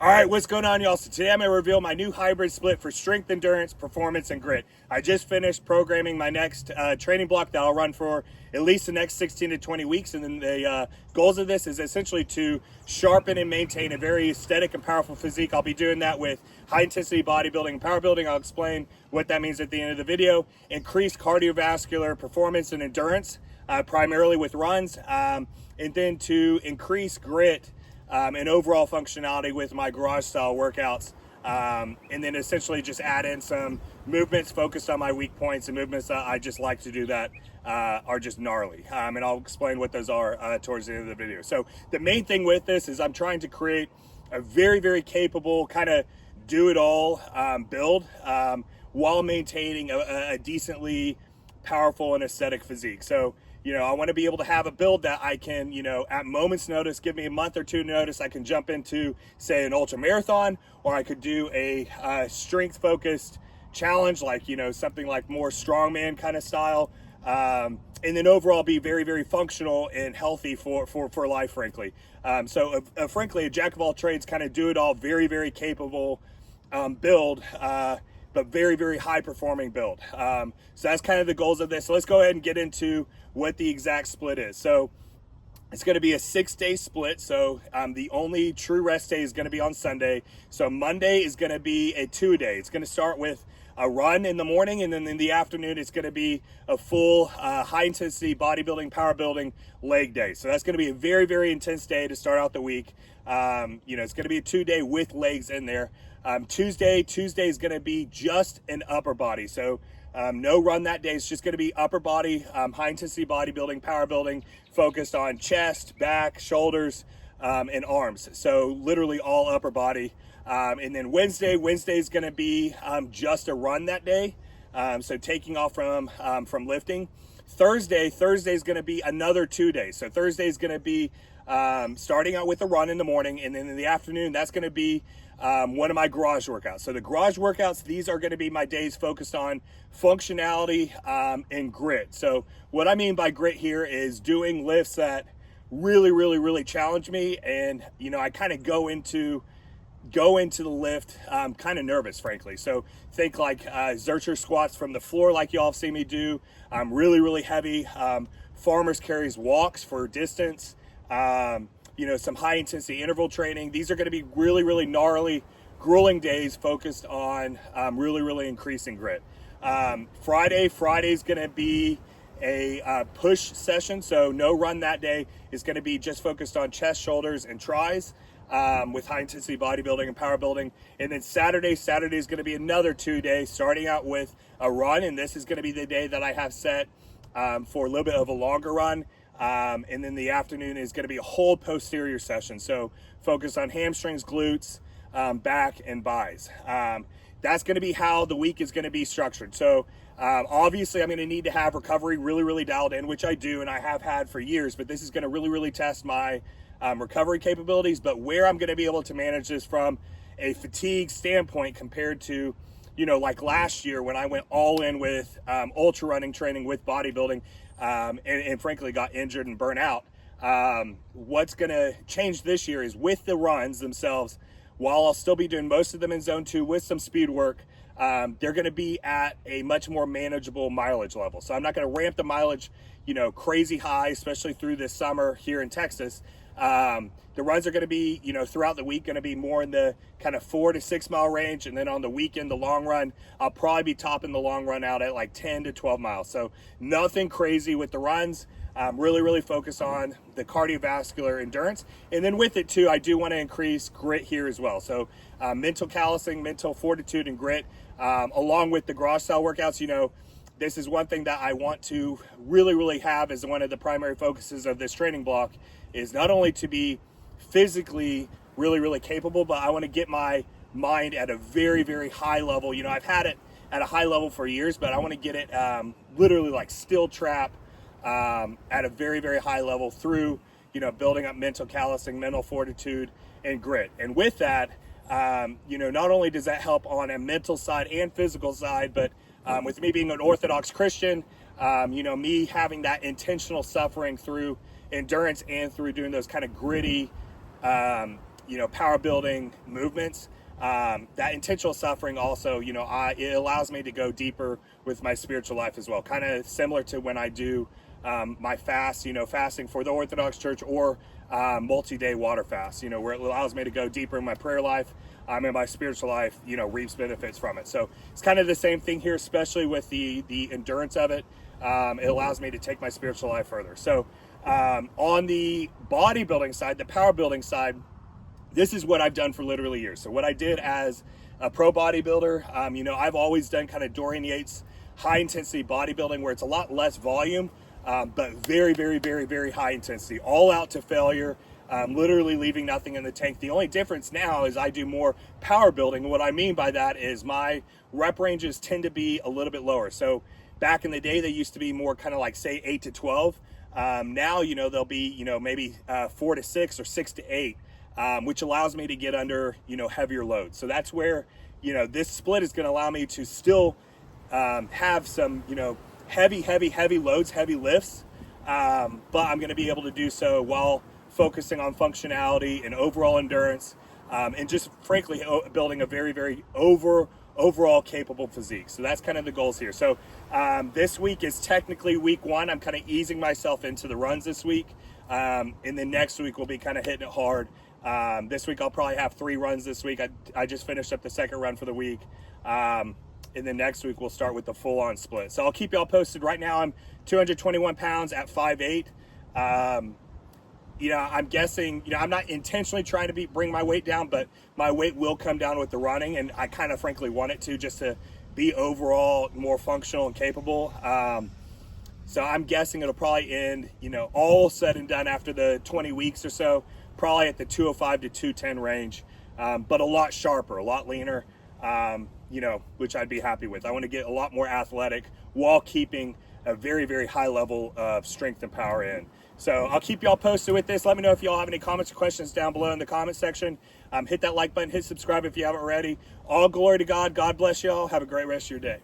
All right, what's going on, y'all? So today I'm going to reveal my new hybrid split for strength, endurance, performance, and grit. I just finished programming my next training block that I'll run for at least the next 16 to 20 weeks. And then the goals of this is essentially to sharpen and maintain a very aesthetic and powerful physique. I'll be doing that with high-intensity bodybuilding and power building. I'll explain what that means at the end of the video. Increase cardiovascular performance and endurance, primarily with runs, and then to increase grit and overall functionality with my garage style workouts, and then essentially just add in some movements focused on my weak points and movements that I just like to do that are just gnarly, and I'll explain what those are towards the end of the video. So the main thing with this is I'm trying to create a very capable kind of do-it-all build while maintaining a decently powerful and aesthetic physique. So I want to be able to have a build that I can, at moment's notice, give me a month or two notice, I can jump into, say, an ultra marathon, or I could do a strength-focused challenge, like, something like more strongman kind of style, and then overall be very functional and healthy for life, frankly. So frankly, a jack of all trades, kind of do it all, very capable build, but very high performing build. So that's kind of the goals of this. So let's go ahead and get into what the exact split is. So it's going to be a 6-day split. So the only true rest day is going to be on Sunday. So Monday is going to be a 2-day. It's going to start with a run in the morning, and then in the afternoon it's going to be a full high intensity bodybuilding, power building leg day. So that's going to be a very intense day to start out the week. It's going to be a 2-day with legs in there. Tuesday is going to be just an upper body. So no run that day. It's just going to be upper body, high intensity bodybuilding, power building, focused on chest, back, shoulders, and arms. So literally all upper body. And then Wednesday is going to be just a run that day. So taking off from lifting. Thursday is going to be another 2 days. So Thursday is going to be starting out with a run in the morning, and then in the afternoon, that's going to be one of my garage workouts. So the garage workouts, these are going to be my days focused on functionality and grit. So what I mean by grit here is doing lifts that really challenge me, and I kind of go into the lift kind of nervous, frankly. So think like Zercher squats from the floor, like y'all have seen me do. Really heavy farmers carries walks for distance. Some high intensity interval training. These are going to be really gnarly, grueling days focused on really increasing grit. Friday's going to be a push session. So no run that day. Is going to be just focused on chest, shoulders, and tries with high intensity bodybuilding and power building. And then Saturday is going to be another 2-day, starting out with a run. And this is going to be the day that I have set for a little bit of a longer run. And then the afternoon is going to be a whole posterior session. So focus on hamstrings, glutes, back, and buys. That's going to be how the week is going to be structured. So obviously I'm going to need to have recovery really dialed in, which I do and I have had for years, but this is going to really test my recovery capabilities. But where I'm going to be able to manage this from a fatigue standpoint compared to like last year when I went all in with ultra running training with bodybuilding, and frankly got injured and burnt out. What's going to change this year is with the runs themselves, while I'll still be doing most of them in zone 2 with some speed work, they're going to be at a much more manageable mileage level. So I'm not going to ramp the mileage, crazy high, especially through this summer here in Texas. The runs are going to be, throughout the week, going to be more in the kind of 4 to 6 mile range. And then on the weekend, the long run, I'll probably be topping the long run out at like 10 to 12 miles. So nothing crazy with the runs. Really focus on the cardiovascular endurance. And then with it too, I do want to increase grit here as well. So mental callousing, mental fortitude, and grit, along with the garage style workouts. This is one thing that I want to really have as one of the primary focuses of this training block, is not only to be physically really capable, but I want to get my mind at a very high level. I've had it at a high level for years, but I want to get it literally like still trap at a very high level through building up mental callousing, mental fortitude, and grit. And with that, not only does that help on a mental side and physical side, but with me being an Orthodox Christian, me having that intentional suffering through endurance and through doing those kind of gritty, power building movements. That intentional suffering also, it allows me to go deeper with my spiritual life as well. Kind of similar to when I do my fast, fasting for the Orthodox Church, or multi-day water fast, where it allows me to go deeper in my prayer life, and my spiritual life, reaps benefits from it. So it's kind of the same thing here, especially with the endurance of it. It allows me to take my spiritual life further. So on the bodybuilding side, the power building side, this is what I've done for literally years. So what I did as a pro bodybuilder, I've always done kind of Dorian Yates high intensity bodybuilding, where it's a lot less volume, but very, very, very, very high intensity, all out to failure, literally leaving nothing in the tank. The only difference now is I do more power building. And what I mean by that is my rep ranges tend to be a little bit lower. So back in the day, they used to be more kind of like, say, 8 to 12. Now, they'll be, maybe 4 to 6 or 6 to 8. Which allows me to get under, heavier loads. So that's where, this split is going to allow me to still have some, heavy loads, heavy lifts. But I'm going to be able to do so while focusing on functionality and overall endurance, and just frankly building a very, very overall capable physique. So that's kind of the goals here. So this week is technically week 1. I'm kind of easing myself into the runs this week. And then next week we'll be kind of hitting it hard. This week I'll probably have 3 runs this week. I just finished up the second run for the week. And then next week we'll start with the full-on split. So I'll keep y'all posted. Right now I'm 221 pounds at 5'8". I'm guessing, I'm not intentionally trying to bring my weight down, but my weight will come down with the running, and I kind of frankly want it to, just to be overall more functional and capable. So I'm guessing it'll probably end, all said and done after the 20 weeks or so, probably at the 205 to 210 range, but a lot sharper, a lot leaner, which I'd be happy with. I want to get a lot more athletic while keeping a very, very high level of strength and power in. So I'll keep y'all posted with this. Let me know if y'all have any comments or questions down below in the comment section. Hit that like button, hit subscribe if you haven't already. All glory to God. God bless y'all. Have a great rest of your day.